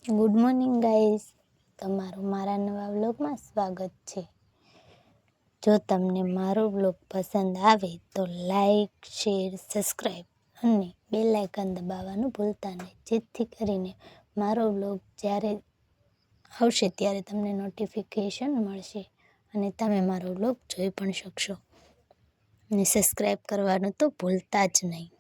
Good morning guys, તમારું મારા નવા વ્લોગમાં સ્વાગત છે। જો તમને મારો વ્લોગ પસંદ આવે તો લાઈક, શેર, સબસ્ક્રાઈબ અને બેલ આઇકન દબાવવાનું ભૂલતા નહીં, જેથી કરીને મારો વ્લોગ જ્યારે આવશે ત્યારે તમને નોટિફિકેશન મળશે અને તમે મારો વ્લોગ જોઈ પણ શકશો અને સબસ્ક્રાઈબ કરવાનું તો ભૂલતા જ નહીં।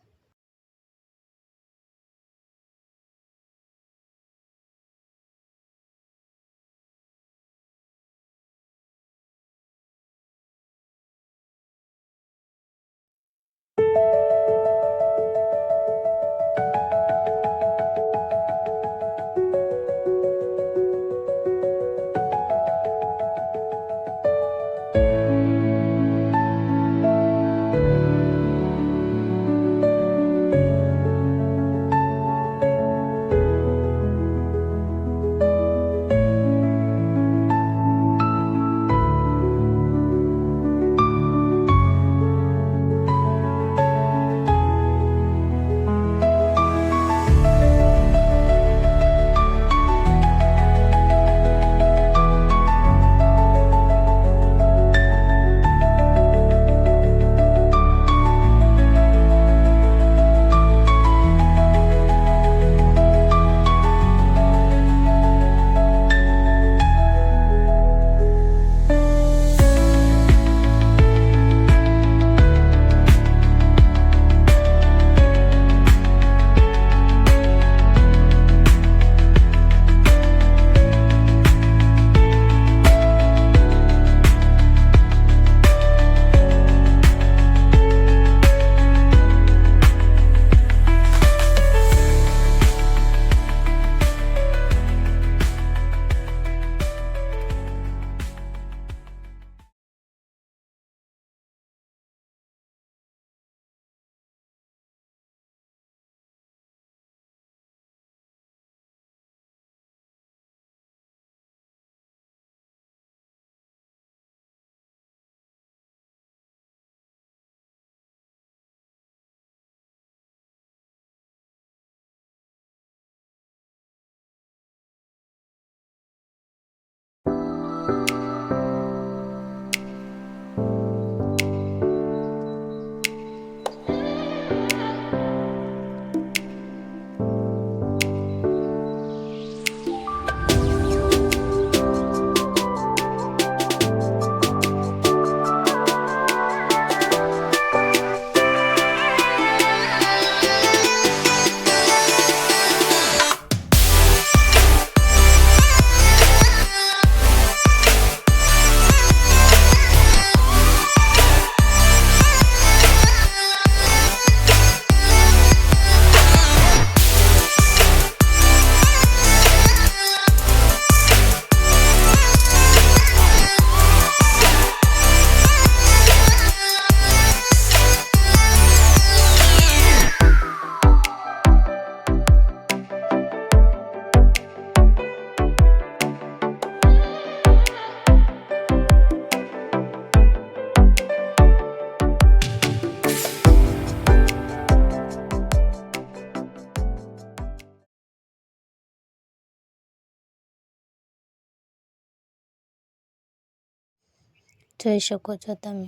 જોઈ શકો છો તમે,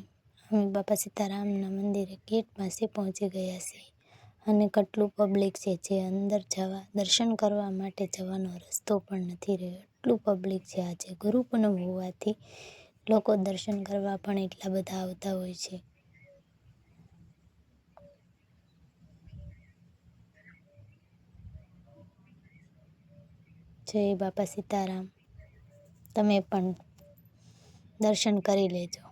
અમે બાપા સીતારામના મંદિરે ગેટ પાસે પહોંચી ગયા છીએ અને કેટલું પબ્લિક છે જે અંદર દર્શન કરવા માટે જવાનો રસ્તો પણ નથી રહ્યો, એટલું પબ્લિક છે। આજે ગુરુ પૂનમ હોવાથી લોકો દર્શન કરવા પણ એટલા બધા આવતા હોય છે। જય બાપા સીતારામ, તમે પણ દર્શન કરી લેજો।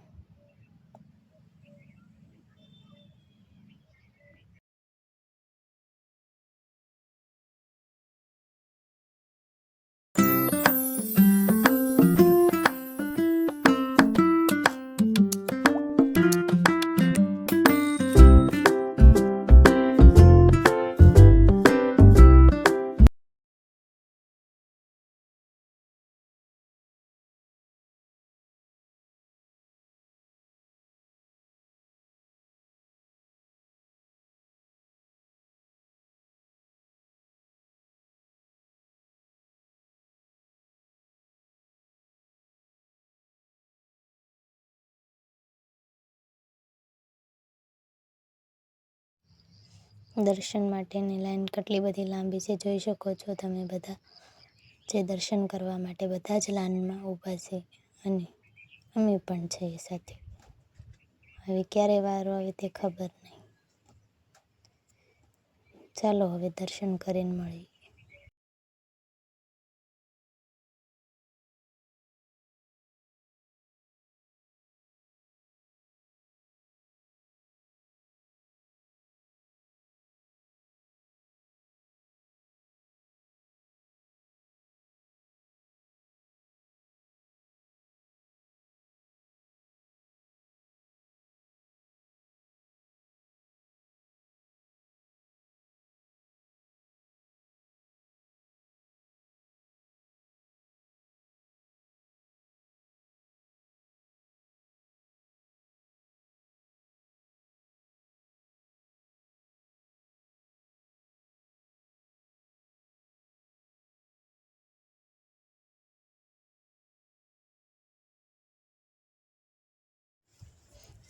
દર્શન માટેની લાઈન કેટલી બધી લાંબી છે જોઈ શકો છો તમે બધા. જે દર્શન કરવા માટે બધા જ લાઈનમાં ઊભા છે અને અમે પણ છીએ સાથે. હવે ક્યારે વારો આવે તે ખબર નહીં. ચાલો હવે દર્શન કરીને મળીએ.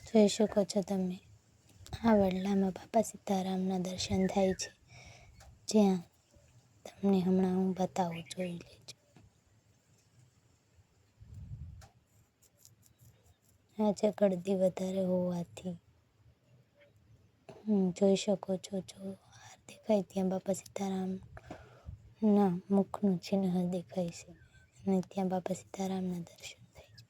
જોઈ શકો છો તમે આ વડલામાં બાપા સીતારામના દર્શન થાય છે, જ્યાં તમને હમણાં હું બતાવું, જોઈ લેજો. આજે ગળદી વધારે હોવાથી જોઈ શકો છો. જો હાર દેખાય ત્યાં બાપા સીતારામના મુખનું ચિહ્ન દેખાય છે અને ત્યાં બાપા સીતારામના દર્શન થાય છે.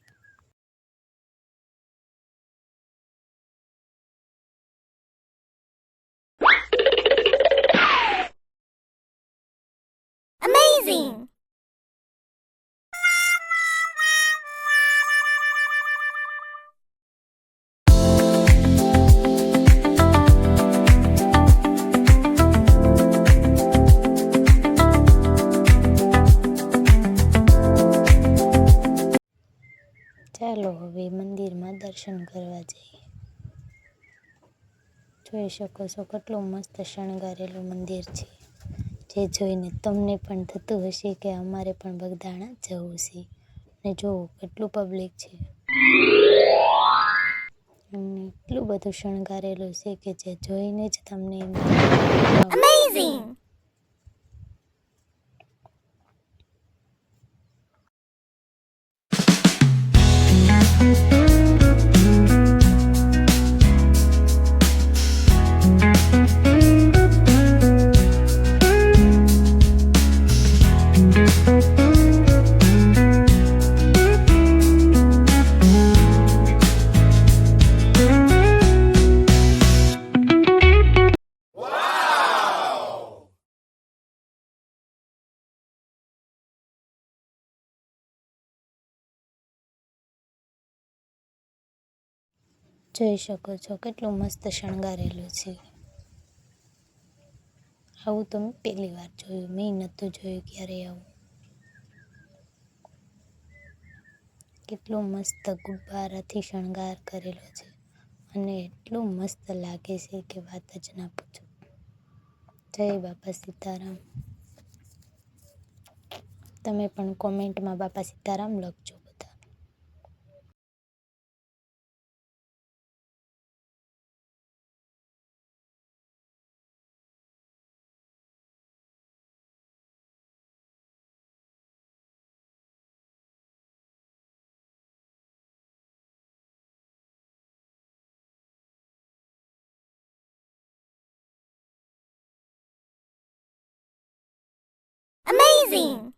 Amazing! ચાલો હવે મંદિરમાં દર્શન કરવા જઈએ. જોઈ શકો છો કેટલું મસ્ત શણગારેલું મંદિર છે, જે જોઈને તમને પણ થતું હશે કે અમારે પણ બગદાણા જવું છે. અને જો કેટલું પબ્લિક છે અને એટલું બધું શણગારેલું છે કે જે જોઈને જ તમને Amazing! જોઈ શકો છો કેટલું મસ્ત શણગારેલું છે. આવું તો મેં પહેલી વાર જોયું, મેં નહોતું જોયું ક્યારે આવું. કેટલું મસ્ત ગુબ્બારાથી શણગાર કરેલો છે અને એટલું મસ્ત લાગે છે કે વાત જ ના પૂછો. જય બાપા સીતારામ. તમે પણ કોમેન્ટમાં બાપા સીતારામ લખજો બધા. Amazing!